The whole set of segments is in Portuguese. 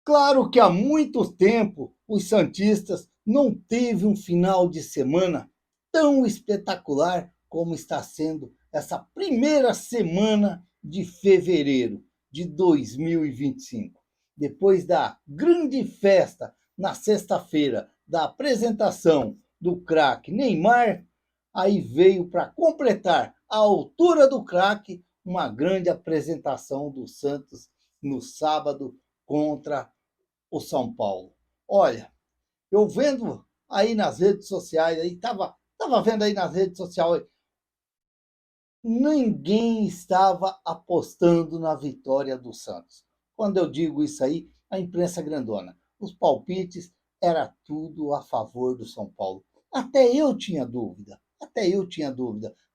Claro que há muito tempo os santistas não teve um final de semana tão espetacular como está sendo essa primeira semana de fevereiro de 2025. Depois da grande festa na sexta-feira da apresentação do craque Neymar, aí veio para completar a altura do craque uma grande apresentação do Santos no sábado contra o São Paulo. Olha, eu vendo aí nas redes sociais, aí tava vendo aí nas redes sociais, ninguém estava apostando na vitória do Santos. Quando eu digo isso aí, a imprensa grandona, os palpites era tudo a favor do São Paulo. Até eu tinha dúvida.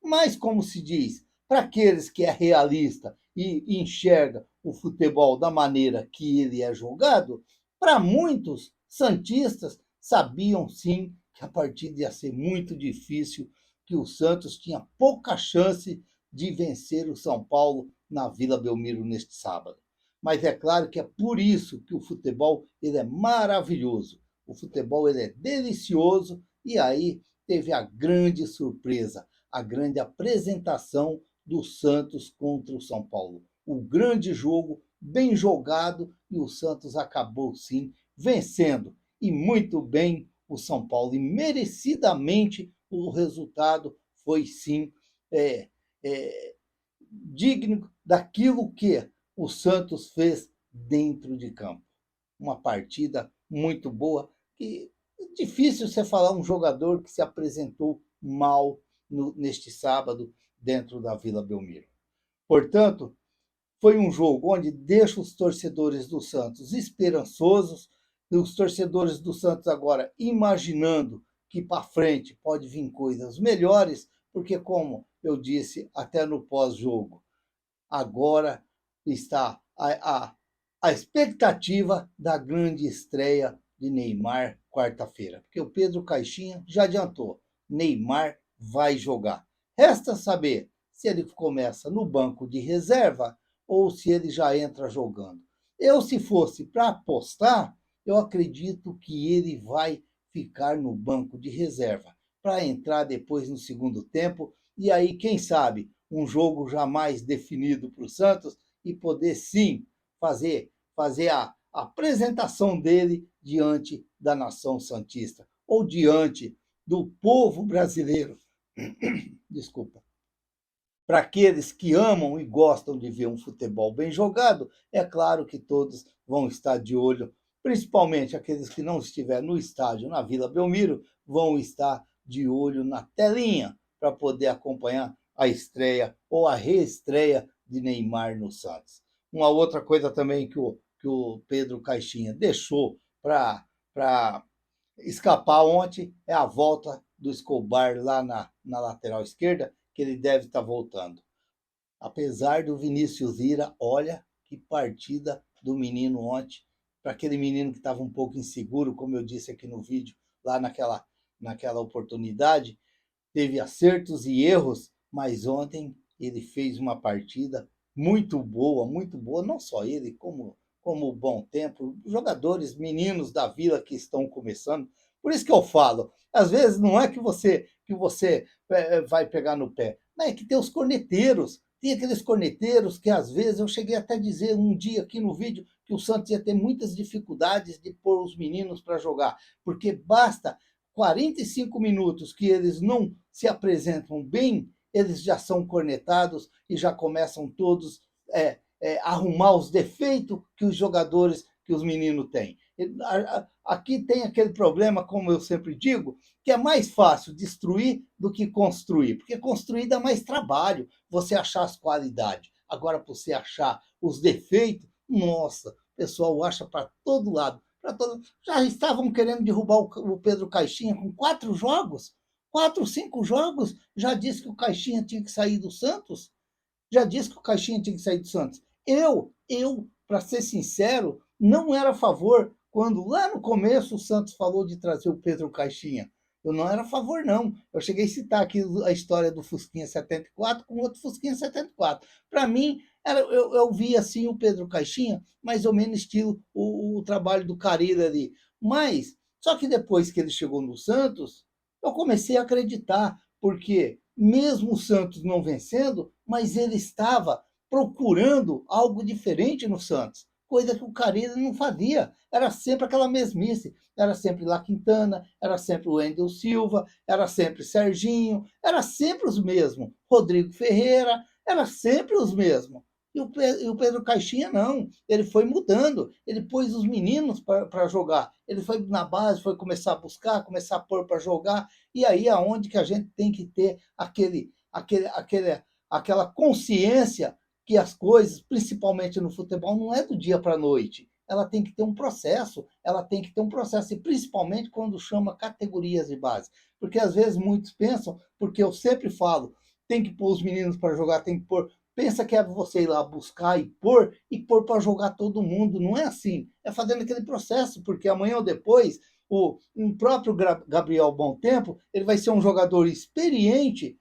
Mas como se diz, para aqueles que é realista e enxerga o futebol da maneira que ele é jogado, para muitos santistas sabiam sim que a partida ia ser muito difícil, que o Santos tinha pouca chance de vencer o São Paulo na Vila Belmiro neste sábado. Mas é claro que é por isso que o futebol ele é maravilhoso. O futebol ele é delicioso e aí teve a grande surpresa, a grande apresentação do Santos contra o São Paulo. O grande jogo, bem jogado, e o Santos acabou sim vencendo. E muito bem o São Paulo. E merecidamente o resultado foi sim é, é, digno daquilo que o Santos fez dentro de campo. Uma partida muito boa, que é difícil você falar um jogador que se apresentou mal neste sábado dentro da Vila Belmiro. Portanto, foi um jogo onde deixa os torcedores do Santos esperançosos, e os torcedores do Santos agora imaginando que para frente pode vir coisas melhores, porque, como eu disse até no pós-jogo, agora está a expectativa da grande estreia de Neymar quarta-feira. Porque o Pedro Caixinha já adiantou, Neymar vai jogar. Resta saber se ele começa no banco de reserva ou se ele já entra jogando. Eu, se fosse para apostar, eu acredito que ele vai ficar no banco de reserva para entrar depois no segundo tempo e aí, quem sabe, um jogo já mais definido para o Santos e poder sim fazer a apresentação dele diante da nação santista ou diante do povo brasileiro. Desculpa. Para aqueles que amam e gostam de ver um futebol bem jogado, é claro que todos vão estar de olho, principalmente aqueles que não estiverem no estádio, na Vila Belmiro, vão estar de olho na telinha para poder acompanhar a estreia ou a reestreia de Neymar no Santos. Uma outra coisa também que o Pedro Caixinha deixou para escapar ontem é a volta do Escobar lá na lateral esquerda, que ele deve estar voltando. Apesar do Vinícius Ira, olha que partida do menino ontem, para aquele menino que estava um pouco inseguro, como eu disse aqui no vídeo, lá naquela oportunidade, teve acertos e erros, mas ontem ele fez uma partida muito boa, não só ele, como o Bom Tempo, jogadores meninos da Vila que estão começando. Por isso que eu falo, às vezes não é que você vai pegar no pé, mas é que tem os corneteiros, tem aqueles corneteiros que às vezes eu cheguei até a dizer um dia aqui no vídeo que o Santos ia ter muitas dificuldades de pôr os meninos para jogar, porque basta 45 minutos que eles não se apresentam bem, eles já são cornetados e já começam todos a arrumar os defeitos que os jogadores, que os meninos têm. Aqui tem aquele problema, como eu sempre digo, que é mais fácil destruir do que construir, porque construir dá mais trabalho, você achar as qualidades. Agora, para você achar os defeitos, nossa, o pessoal acha para todo lado. Já estavam querendo derrubar o Pedro Caixinha com 4 jogos, 5 jogos. Já disse que o Caixinha tinha que sair do Santos. Já disse que o Caixinha tinha que sair do Santos. Para ser sincero, não era a favor quando lá no começo o Santos falou de trazer o Pedro Caixinha. Eu não era a favor, não. Eu cheguei a citar aqui a história do Fusquinha 74 com outro Fusquinha 74. Para mim, eu via assim o Pedro Caixinha, mais ou menos estilo o trabalho do Carille ali. Mas, só que depois que ele chegou no Santos, eu comecei a acreditar, porque mesmo o Santos não vencendo, mas ele estava procurando algo diferente no Santos, coisa que o Carille não fazia. Era sempre aquela mesmice. Era sempre La Quintana, era sempre o Wendel Silva, era sempre Serginho, era sempre os mesmos. Rodrigo Ferreira, era sempre os mesmos. E o Pedro Caixinha não, ele foi mudando, ele pôs os meninos para jogar, ele foi na base, foi começar a buscar, começar a pôr para jogar, e aí é onde que a gente tem que ter aquela consciência que as coisas, principalmente no futebol, não é do dia para a noite. Ela tem que ter um processo, e principalmente quando chama categorias de base. Porque às vezes muitos pensam, porque eu sempre falo, tem que pôr os meninos para jogar, tem que pôr. Pensa que é você ir lá buscar e pôr para jogar todo mundo. Não é assim. É fazendo aquele processo, porque amanhã ou depois, um próprio Gabriel Bom Tempo, ele vai ser um jogador experiente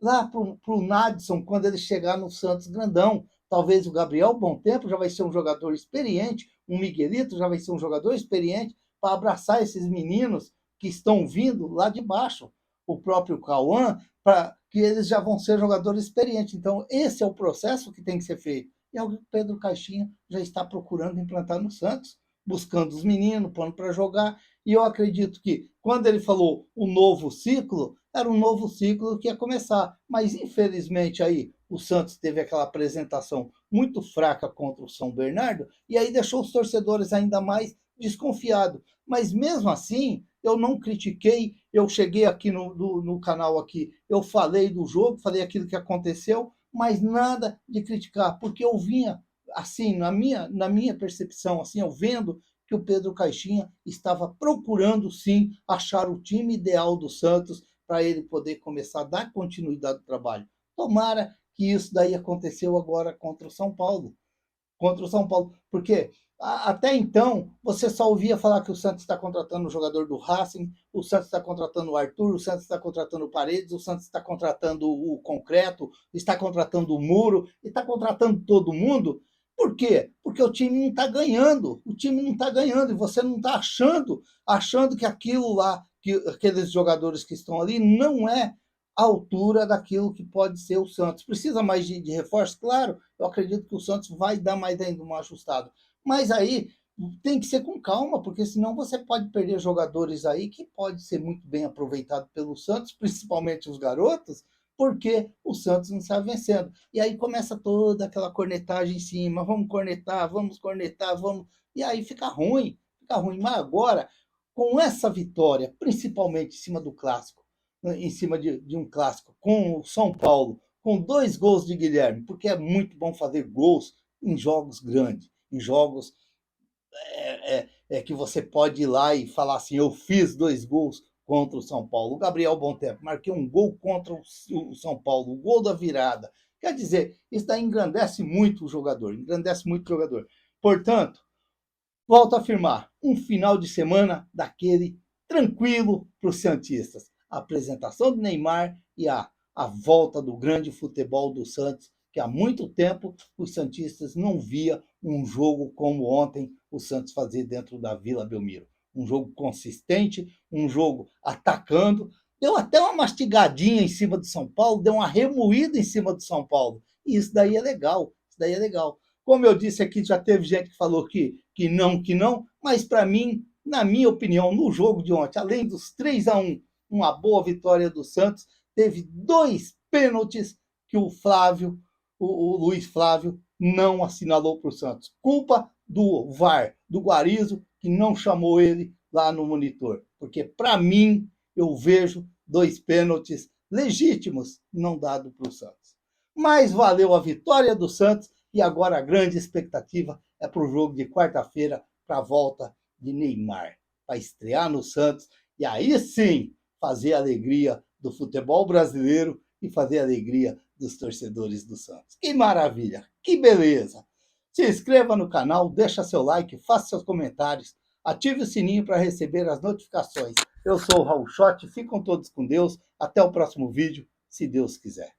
lá para o Nadson, quando ele chegar no Santos grandão. Talvez o Gabriel Bom Tempo já vai ser um jogador experiente, um Miguelito já vai ser um jogador experiente para abraçar esses meninos que estão vindo lá de baixo. O próprio Cauã, para que eles já vão ser jogadores experientes. Então, esse é o processo que tem que ser feito. E é o que o Pedro Caixinha já está procurando implantar no Santos, buscando os meninos, pondo para jogar. E eu acredito que, quando ele falou o novo ciclo, era um novo ciclo que ia começar. Mas, infelizmente, aí o Santos teve aquela apresentação muito fraca contra o São Bernardo, e aí deixou os torcedores ainda mais desconfiados. Mas, mesmo assim, eu não critiquei, eu cheguei aqui no canal aqui, eu falei do jogo, falei aquilo que aconteceu, mas nada de criticar, porque eu vinha, assim, na minha percepção, assim, eu vendo que o Pedro Caixinha estava procurando, sim, achar o time ideal do Santos para ele poder começar a dar continuidade ao trabalho. Tomara que isso daí aconteceu agora contra o São Paulo. Contra o São Paulo. Porque até então, você só ouvia falar que o Santos está contratando o jogador do Racing, o Santos está contratando o Arthur, o Santos está contratando o Paredes, o Santos está contratando o Concreto, está contratando o Muro, e está contratando todo mundo. Por quê? Porque o time não está ganhando. O time não está ganhando e você não está achando que aquilo lá, que aqueles jogadores que estão ali, não é a altura daquilo que pode ser o Santos. Precisa mais de reforço? Claro, eu acredito que o Santos vai dar mais ainda uma ajustada. Mas aí tem que ser com calma, porque senão você pode perder jogadores aí que pode ser muito bem aproveitado pelo Santos, principalmente os garotos, porque o Santos não está vencendo. E aí começa toda aquela cornetagem em cima, vamos cornetar, vamos. E aí fica ruim, fica ruim. Mas agora, com essa vitória, principalmente em cima do clássico, em cima de um clássico, com o São Paulo, com 2 gols de Guilherme, porque é muito bom fazer gols em jogos grandes, em jogos que você pode ir lá e falar assim: eu fiz 2 gols contra o São Paulo. O Gabriel Bom Tempo, marquei um gol contra o São Paulo, o gol da virada. Quer dizer, isso daí engrandece muito o jogador, engrandece muito o jogador. Portanto, volto a afirmar, um final de semana daquele tranquilo para os santistas. A apresentação do Neymar e a volta do grande futebol do Santos, que há muito tempo os santistas não via um jogo como ontem o Santos fazia dentro da Vila Belmiro. Um jogo consistente, um jogo atacando, deu até uma mastigadinha em cima do São Paulo, deu uma remoída em cima do São Paulo. E isso daí é legal, isso daí é legal. Como eu disse aqui, já teve gente que falou que não, mas para mim, na minha opinião, no jogo de ontem, além dos 3-1, uma boa vitória do Santos, teve 2 pênaltis que o Luiz Flávio, não assinalou para o Santos. Culpa do VAR, do Guarizo, que não chamou ele lá no monitor. Porque, para mim, eu vejo 2 pênaltis legítimos não dados para o Santos. Mas valeu a vitória do Santos e agora a grande expectativa é para o jogo de quarta-feira, para a volta de Neymar, para estrear no Santos e aí sim fazer a alegria do futebol brasileiro e fazer a alegria dos torcedores do Santos. Que maravilha, que beleza! Se inscreva no canal, deixa seu like, faça seus comentários, ative o sininho para receber as notificações. Eu sou o Raul Schott, ficam todos com Deus. Até o próximo vídeo, se Deus quiser.